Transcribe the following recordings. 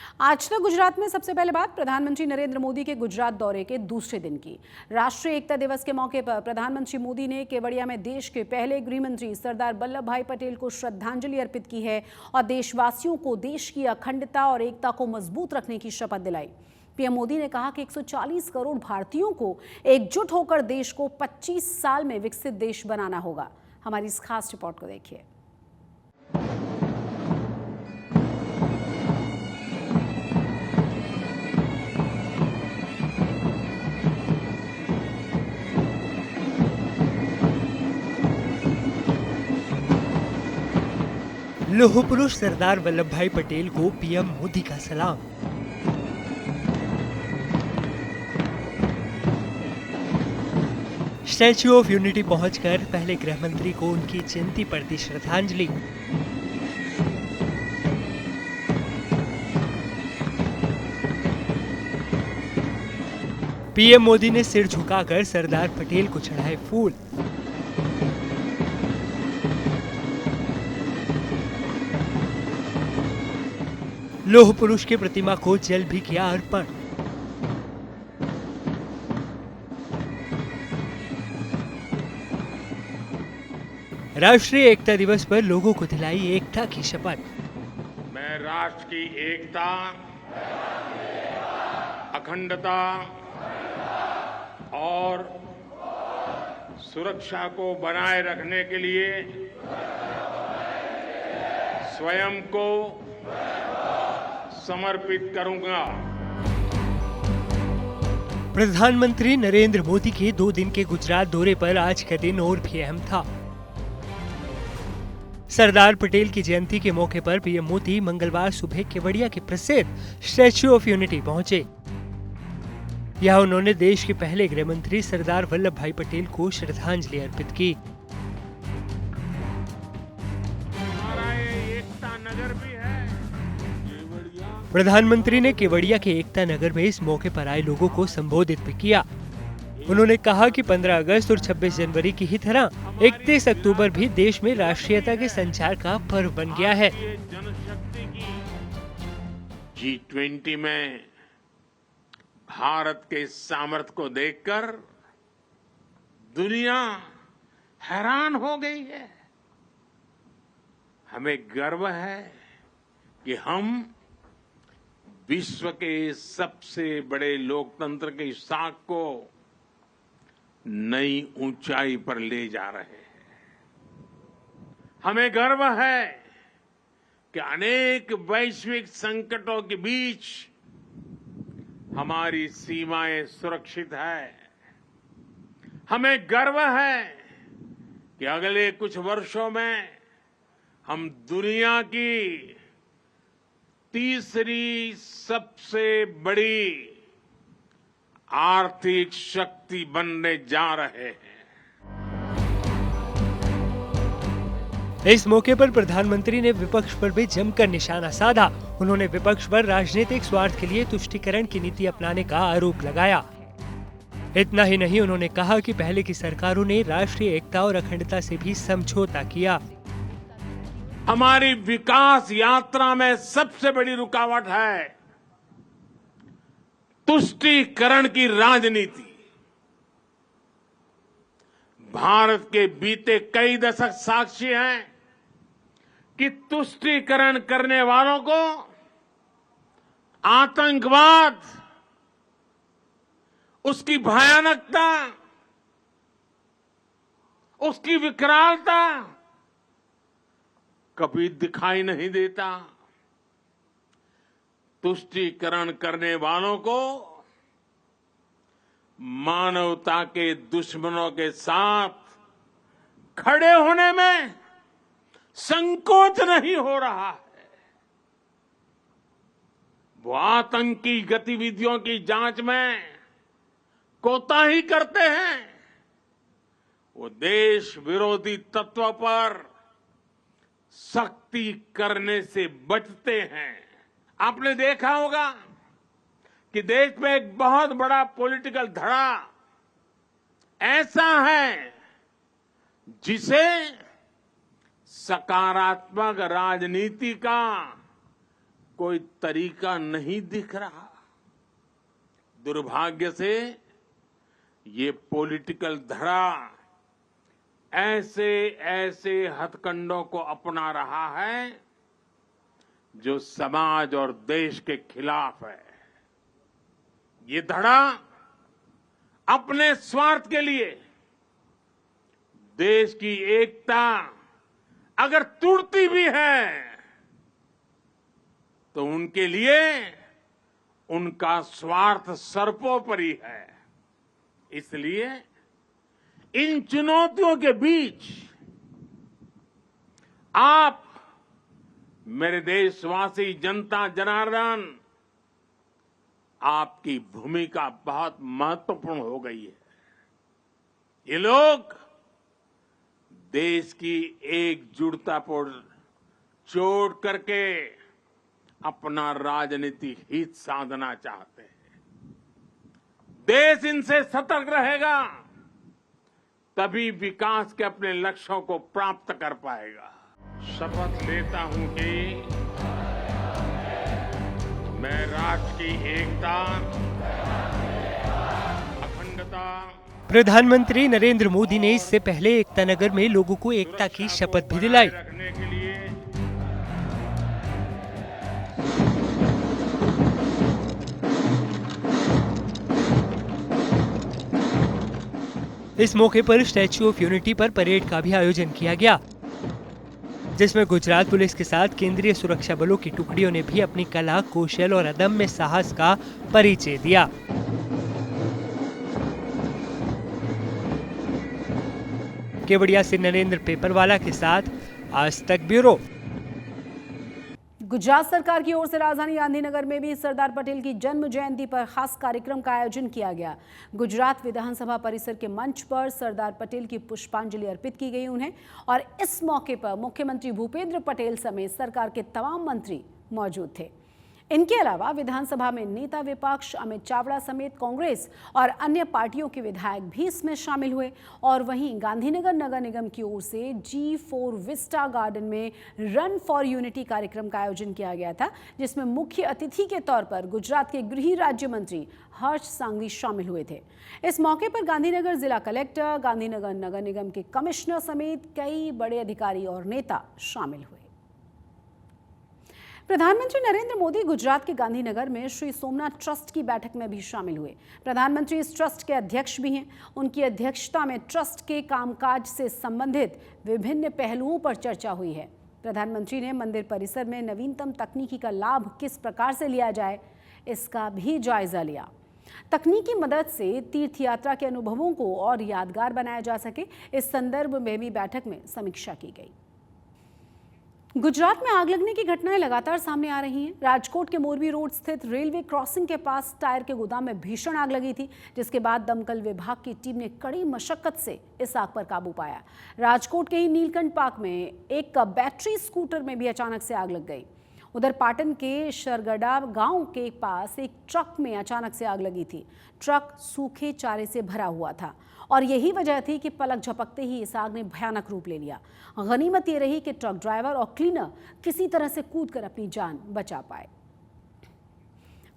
आज तक गुजरात में सबसे पहले बात प्रधानमंत्री नरेंद्र मोदी के गुजरात दौरे के दूसरे दिन की। राष्ट्रीय एकता दिवस के मौके पर प्रधानमंत्री मोदी ने केवड़िया में देश के पहले गृह मंत्री सरदार वल्लभ भाई पटेल को श्रद्धांजलि अर्पित की है और देशवासियों को देश की अखंडता और एकता को मजबूत रखने की शपथ दिलाई। पीएम मोदी ने कहा कि 140 करोड़ भारतीयों को एकजुट होकर देश को 25 साल में विकसित देश बनाना होगा। हमारी इस खास रिपोर्ट को देखिए। लौह पुरुष सरदार वल्लभ भाई पटेल को पीएम मोदी का सलाम। स्टैच्यू ऑफ यूनिटी पहुंचकर पहले गृह मंत्री को उनकी जयंती पर दी श्रद्धांजलि। पीएम मोदी ने सिर झुकाकर सरदार पटेल को चढ़ाए फूल। लौह पुरुष की प्रतिमा को जल भी किया अर्पण। राष्ट्रीय एकता दिवस पर लोगों को दिलाई एकता की शपथ। मैं राष्ट्र की एकता, अखंडता और सुरक्षा को बनाए रखने के लिए स्वयं को समर्पित करूंगा। प्रधानमंत्री नरेंद्र मोदी के 2 दिन के गुजरात दौरे पर आज का दिन और भी अहम था। सरदार पटेल की जयंती के मौके पर पीएम मोदी मंगलवार सुबह केवड़िया के प्रसिद्ध स्टैच्यू ऑफ यूनिटी पहुंचे। यहां उन्होंने देश के पहले गृह मंत्री सरदार वल्लभ भाई पटेल को श्रद्धांजलि अर्पित की। हमारा ये एकता नगर भी है। प्रधानमंत्री ने केवड़िया के एकता नगर में इस मौके पर आए लोगों को संबोधित भी किया। उन्होंने कहा कि 15 अगस्त और 26 जनवरी की ही तरह 31 अक्टूबर भी देश में राष्ट्रीयता के संचार का पर्व बन गया है। G20 में भारत के सामर्थ्य को देखकर दुनिया हैरान हो गई है। हमें गर्व है कि हम विश्व के सबसे बड़े लोकतंत्र की साख को नई ऊंचाई पर ले जा रहे हैं। हमें गर्व है कि अनेक वैश्विक संकटों के बीच हमारी सीमाएं सुरक्षित है। हमें गर्व है कि अगले कुछ वर्षों में हम दुनिया की तीसरी सबसे बड़ी आर्थिक शक्ति बनने जा रहे हैं। इस मौके पर प्रधानमंत्री ने विपक्ष पर भी जमकर निशाना साधा। उन्होंने विपक्ष पर राजनीतिक स्वार्थ के लिए तुष्टीकरण की नीति अपनाने का आरोप लगाया। इतना ही नहीं, उन्होंने कहा कि पहले की सरकारों ने राष्ट्रीय एकता और अखंडता से भी समझौता किया। हमारी विकास यात्रा में सबसे बड़ी रुकावट है तुष्टीकरण की राजनीति। भारत के बीते कई दशक साक्षी हैं कि तुष्टीकरण करने वालों को आतंकवाद, उसकी भयानकता, उसकी विकरालता कभी दिखाई नहीं देता। तुष्टीकरण करने वालों को मानवता के दुश्मनों के साथ खड़े होने में संकोच नहीं हो रहा है। वो आतंकी गतिविधियों की जांच में कोताही करते हैं। वो देश विरोधी तत्व पर सख्ती करने से बचते हैं। आपने देखा होगा कि देश में एक बहुत बड़ा पॉलिटिकल धड़ा ऐसा है जिसे सकारात्मक राजनीति का कोई तरीका नहीं दिख रहा। दुर्भाग्य से ये पॉलिटिकल धड़ा ऐसे ऐसे हथकंडों को अपना रहा है जो समाज और देश के खिलाफ है। ये धड़ा अपने स्वार्थ के लिए देश की एकता अगर टूटती भी है तो उनके लिए उनका स्वार्थ सर्वोपरि है। इसलिए इन चुनौतियों के बीच आप मेरे देशवासी जनता जनार्दन, आपकी भूमिका बहुत महत्वपूर्ण हो गई है। ये लोग देश की एकजुटता पर चोट करके अपना राजनीतिक हित साधना चाहते हैं। देश इनसे सतर्क रहेगा तभी विकास के अपने लक्ष्यों को प्राप्त कर पाएगा। शपथ लेता हूं कि मैं राष्ट्र की एकता, अखंडता। प्रधानमंत्री नरेंद्र मोदी ने इससे पहले एकता नगर में लोगों को एकता की शपथ भी दिलाई। रखने के लिए इस मौके पर स्टैच्यू ऑफ यूनिटी पर परेड का भी आयोजन किया गया, जिसमें गुजरात पुलिस के साथ केंद्रीय सुरक्षा बलों की टुकड़ियों ने भी अपनी कला, कौशल और अदम्य साहस का परिचय दिया। केवड़िया से नरेंद्र पेपरवाला के साथ आज तक ब्यूरो। गुजरात सरकार की ओर से राजधानी गांधीनगर में भी सरदार पटेल की जन्म जयंती पर खास कार्यक्रम का आयोजन किया गया। गुजरात विधानसभा परिसर के मंच पर सरदार पटेल की पुष्पांजलि अर्पित की गई उन्हें, और इस मौके पर मुख्यमंत्री भूपेंद्र पटेल समेत सरकार के तमाम मंत्री मौजूद थे। इनके अलावा विधानसभा में नेता विपक्ष अमित चावड़ा समेत कांग्रेस और अन्य पार्टियों के विधायक भी इसमें शामिल हुए। और वहीं गांधीनगर नगर निगम की ओर से G4 विस्टा गार्डन में रन फॉर यूनिटी कार्यक्रम का आयोजन किया गया था, जिसमें मुख्य अतिथि के तौर पर गुजरात के गृह राज्य मंत्री हर्ष सांघवी शामिल हुए थे। इस मौके पर गांधीनगर जिला कलेक्टर, गांधीनगर नगर निगम के कमिश्नर समेत कई बड़े अधिकारी और नेता शामिल हुए। प्रधानमंत्री नरेंद्र मोदी गुजरात के गांधीनगर में श्री सोमनाथ ट्रस्ट की बैठक में भी शामिल हुए। प्रधानमंत्री इस ट्रस्ट के अध्यक्ष भी हैं। उनकी अध्यक्षता में ट्रस्ट के कामकाज से संबंधित विभिन्न पहलुओं पर चर्चा हुई है। प्रधानमंत्री ने मंदिर परिसर में नवीनतम तकनीकी का लाभ किस प्रकार से लिया जाए, इसका भी जायजा लिया। तकनीकी मदद से तीर्थ यात्रा के अनुभवों को और यादगार बनाया जा सके, इस संदर्भ में भी बैठक में समीक्षा की गई। गुजरात में आग लगने की घटनाएं लगातार सामने आ रही हैं। राजकोट के मोरबी रोड स्थित रेलवे क्रॉसिंग के पास टायर के गोदाम में भीषण आग लगी थी, जिसके बाद दमकल विभाग की टीम ने कड़ी मशक्कत से इस आग पर काबू पाया। राजकोट के ही नीलकंठ पार्क में एक बैटरी स्कूटर में भी अचानक से आग लग गई। उधर पाटन के शरगड़ा गांव के पास एक ट्रक में अचानक से आग लगी थी। ट्रक सूखे चारे से भरा हुआ था और यही वजह थी कि पलक झपकते ही इस आग ने भयानक रूप ले लिया। गनीमत ये रही कि ट्रक ड्राइवर और क्लीनर किसी तरह से कूदकर अपनी जान बचा पाए।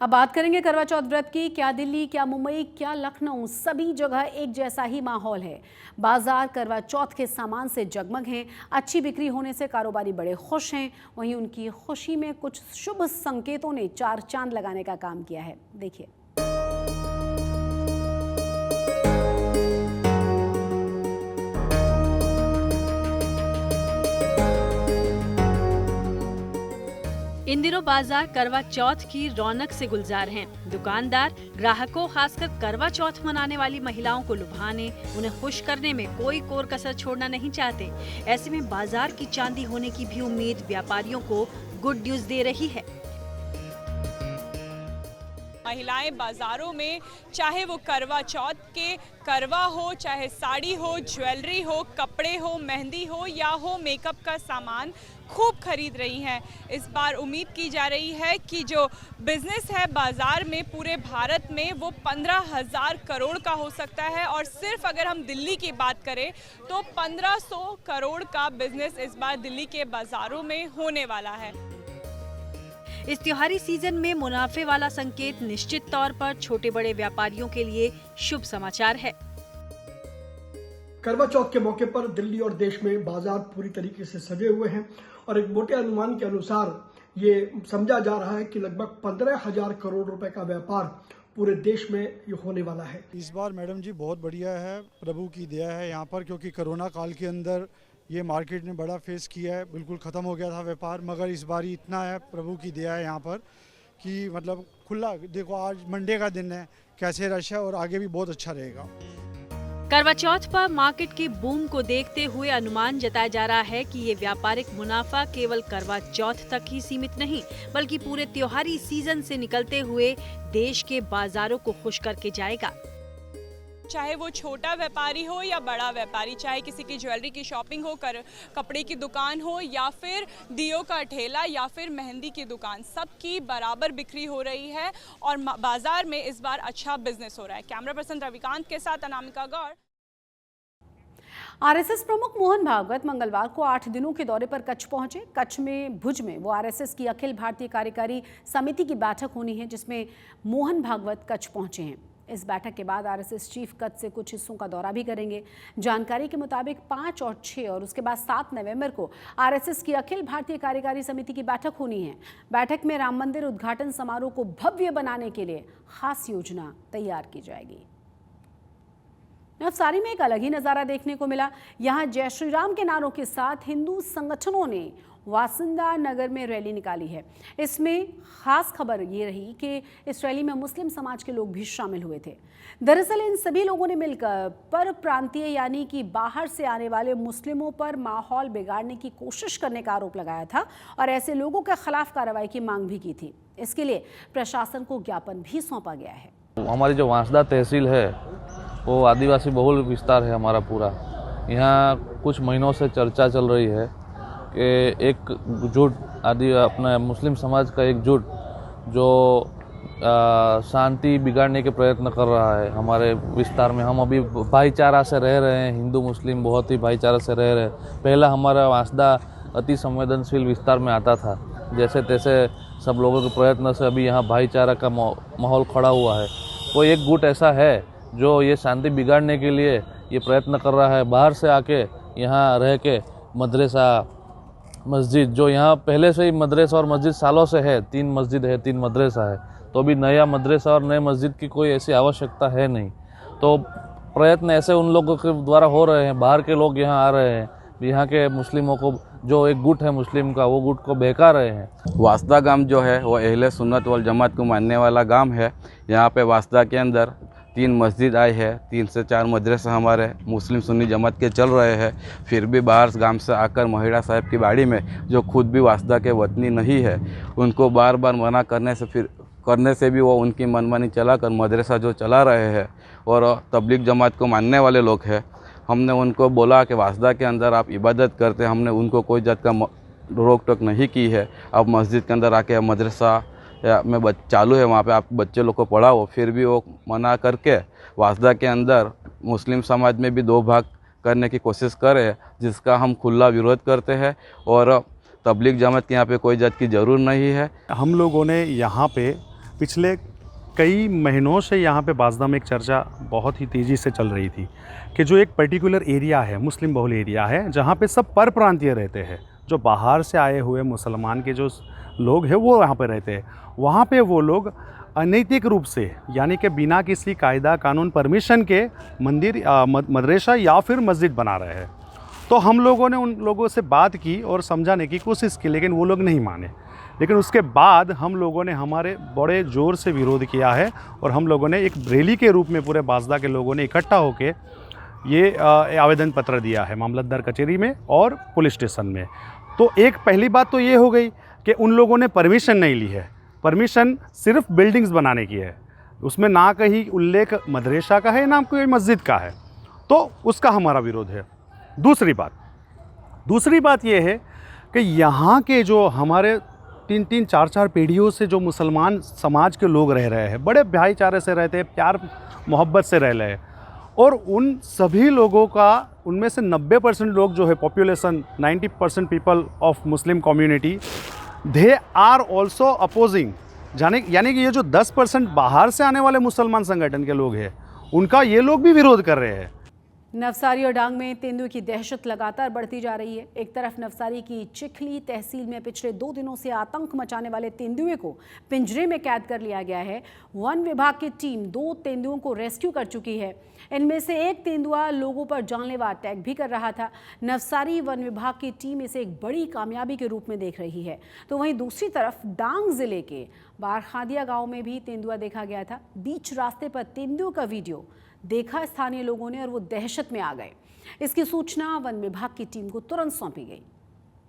अब बात करेंगे करवा चौथ व्रत की। क्या दिल्ली, क्या मुंबई, क्या लखनऊ, सभी जगह एक जैसा ही माहौल है। बाजार करवा चौथ के सामान से जगमग हैं। अच्छी बिक्री होने से कारोबारी बड़े खुश हैं। वहीं उनकी खुशी में कुछ शुभ संकेतों ने चार चांद लगाने का काम किया है। देखिए। इन दिनों बाजार करवा चौथ की रौनक से गुलजार हैं। दुकानदार ग्राहकों, खासकर करवा चौथ मनाने वाली महिलाओं को लुभाने, उन्हें खुश करने में कोई कोर कसर छोड़ना नहीं चाहते। ऐसे में बाजार की चांदी होने की भी उम्मीद व्यापारियों को गुड न्यूज दे रही है। महिलाएं बाजारों में, चाहे वो करवा चौथ के करवा हो, चाहे साड़ी हो, ज्वेलरी हो, कपड़े हो, मेहंदी हो या हो मेकअप का सामान, खूब खरीद रही हैं। इस बार उम्मीद की जा रही है कि जो बिजनेस है बाजार में पूरे भारत में वो 15,000 करोड़ का हो सकता है। और सिर्फ अगर हम दिल्ली की बात करें तो 1500 करोड़ का बिजनेस इस बार दिल्ली के बाजारों में होने वाला है। इस त्योहारी सीजन में मुनाफे वाला संकेत निश्चित तौर पर छोटे बड़े व्यापारियों के लिए शुभ समाचार है। करवा चौथ के मौके पर दिल्ली और देश में बाजार पूरी तरीके से सजे हुए हैं और एक मोटे अनुमान के अनुसार ये समझा जा रहा है कि लगभग 15,000 करोड़ रुपए का व्यापार पूरे देश में ये होने वाला है। इस बार मैडम जी बहुत बढ़िया है, प्रभु की दया है यहाँ पर, क्योंकि कोरोना काल के अंदर ये मार्केट ने बड़ा फेस किया है, बिल्कुल ख़त्म हो गया था व्यापार, मगर इस बार इतना है, प्रभु की दया है यहाँ पर कि मतलब खुला। देखो आज मंडे का दिन है, कैसे रश है और आगे भी बहुत अच्छा रहेगा। करवा चौथ पर मार्केट के बूम को देखते हुए अनुमान जताया जा रहा है कि ये व्यापारिक मुनाफा केवल करवा चौथ तक ही सीमित नहीं, बल्कि पूरे त्योहारी सीजन से निकलते हुए देश के बाजारों को खुश करके जाएगा। चाहे वो छोटा व्यापारी हो या बड़ा व्यापारी, चाहे किसी की ज्वेलरी की शॉपिंग हो, कपड़े की दुकान हो या फिर दियों का ठेला या फिर मेहंदी की दुकान, सबकी बराबर बिक्री हो रही है और बाजार में इस बार अच्छा बिजनेस हो रहा है। कैमरा पर्सन रविकांत के साथ अनामिका गौड़। आरएसएस प्रमुख मोहन भागवत मंगलवार को 8 दिनों के दौरे पर कच्छ पहुंचे। कच्छ में भुज में वो आरएसएस की अखिल भारतीय कार्यकारी समिति की बैठक होनी है, जिसमें मोहन भागवत कच्छ पहुंचे हैं। इस बैठक के बाद आरएसएस चीफ कच्छ से कुछ हिस्सों का दौरा भी करेंगे। जानकारी के मुताबिक 5 और 6 और उसके बाद 7 नवंबर को आरएसएस की अखिल भारतीय कार्यकारी समिति की बैठक होनी है। बैठक में राम मंदिर उद्घाटन समारोह को भव्य बनाने के लिए खास योजना तैयार की जाएगी। नवसारी में एक अलग ही नज़ारा देखने को मिला। यहाँ जय श्री राम के नारों के साथ हिंदू संगठनों ने वासिंदा नगर में रैली निकाली है। इसमें खास खबर ये रही कि इस रैली में मुस्लिम समाज के लोग भी शामिल हुए थे। दरअसल इन सभी लोगों ने मिलकर पर प्रांतीय यानी कि बाहर से आने वाले मुस्लिमों पर माहौल बिगाड़ने की कोशिश करने का आरोप लगाया था और ऐसे लोगों के खिलाफ कार्रवाई की मांग भी की थी। इसके लिए प्रशासन को ज्ञापन भी सौंपा गया है। हमारी जो वांसदा तहसील है वो आदिवासी बहुल विस्तार है हमारा पूरा। यहाँ कुछ महीनों से चर्चा चल रही है कि एक जुट अपना मुस्लिम समाज का एक जुट जो शांति बिगाड़ने के प्रयत्न कर रहा है हमारे विस्तार में। हम अभी भाईचारा से रह रहे हैं, हिंदू मुस्लिम बहुत ही भाईचारा से रह रहे हैं। पहला हमारा वांसदा अति संवेदनशील विस्तार में आता था, जैसे तैसे सब लोगों के प्रयत्न से अभी यहाँ भाईचारा का माहौल खड़ा हुआ है। कोई एक गुट ऐसा है जो ये शांति बिगाड़ने के लिए ये प्रयत्न कर रहा है, बाहर से आके यहाँ रह के मदरसा मस्जिद, जो यहाँ पहले से ही मदरसा और मस्जिद सालों से है, 3 मस्जिद है 3 मदरसा है, तो अभी नया मदरसा और नए मस्जिद की कोई ऐसी आवश्यकता है नहीं। तो प्रयत्न ऐसे उन लोगों के द्वारा हो रहे हैं, बाहर के लोग यहाँ आ रहे हैं, यहाँ के मुस्लिमों को जो एक गुट है मुस्लिम का, वो गुट को बहका रहे हैं। वास्दा गांव जो है वो अहले सुन्नत वल जमात को मानने वाला गांव है। यहाँ पे वास्दा के अंदर 3 मस्जिद आए हैं, 3 से 4 मदरसा हमारे मुस्लिम सुन्नी जमात के चल रहे हैं। फिर भी बाहर गांव से आकर महिला साहब की बाड़ी में, जो खुद भी वास्दा के वतनी नहीं है, उनको बार बार मना करने से भी वो उनकी मनमानी चलाकर मदरसा जो चला रहे हैं और तबलीग जमात को मानने वाले लोग हैं। हमने उनको बोला कि वास्दा के अंदर आप इबादत करते, हमने उनको कोई जात का रोक टोक नहीं की है। अब मस्जिद के अंदर आके मदरसा या में चालू है, वहाँ पे आप बच्चे लोग को पढ़ाओ। फिर भी वो मना करके वास्दा के अंदर मुस्लिम समाज में भी 2 भाग करने की कोशिश करे, जिसका हम खुला विरोध करते हैं और तबलीग जमात के यहाँ पे कोई जात की ज़रूर नहीं है। हम लोगों ने यहाँ पे पिछले कई महीनों से यहाँ पे वास्दा में एक चर्चा बहुत ही तेज़ी से चल रही थी कि जो एक पर्टिकुलर एरिया है, मुस्लिम बहुल एरिया है, जहाँ पे सब पर प्रांतीय रहते हैं, जो बाहर से आए हुए मुसलमान के जो लोग हैं वो यहाँ पे रहते हैं, वहाँ पे वो लोग अनैतिक रूप से यानी कि बिना किसी कायदा कानून परमिशन के मंदिर मदरसा या फिर मस्जिद बना रहे हैं। तो हम लोगों ने उन लोगों से बात की और समझाने की कोशिश की, लेकिन वो लोग नहीं माने। लेकिन उसके बाद हम लोगों ने हमारे बड़े ज़ोर से विरोध किया है और हम लोगों ने एक रैली के रूप में पूरे वास्दा के लोगों ने इकट्ठा होकर ये आवेदन पत्र दिया है मामलतदार कचहरी में और पुलिस स्टेशन में। तो एक पहली बात तो ये हो गई कि उन लोगों ने परमिशन नहीं ली है। परमिशन सिर्फ बिल्डिंग्स बनाने की है, उसमें ना कहीं उल्लेख मदरसा का है ना कोई मस्जिद का है, तो उसका हमारा विरोध है। दूसरी बात ये है कि यहाँ के जो हमारे 3-3, 4-4 पीढ़ियों से जो मुसलमान समाज के लोग रह रहे हैं, बड़े भाईचारे से रहते हैं, प्यार मोहब्बत से रह रहे हैं, और उन सभी लोगों का उनमें से 90% लोग जो है population 90% people of Muslim community they are also opposing, यानी कि ये जो 10% बाहर से आने वाले मुसलमान संगठन के लोग हैं उनका ये लोग भी विरोध कर रहे हैं। नवसारी और डांग में तेंदुए की दहशत लगातार बढ़ती जा रही है। एक तरफ नवसारी की चिखली तहसील में पिछले 2 दिनों से आतंक मचाने वाले तेंदुए को पिंजरे में कैद कर लिया गया है। वन विभाग की टीम 2 तेंदुओं को रेस्क्यू कर चुकी है। इनमें से एक तेंदुआ लोगों पर जानलेवा अटैक भी कर रहा था। नवसारी वन विभाग की टीम इसे एक बड़ी कामयाबी के रूप में देख रही है। तो वहीं दूसरी तरफ डांग जिले के बारखादिया गांव में भी तेंदुआ देखा गया था। बीच रास्ते पर तेंदुए का वीडियो देखा स्थानीय लोगों ने और वो दहशत में आ गए। इसकी सूचना वन विभाग की टीम को तुरंत सौंपी गई।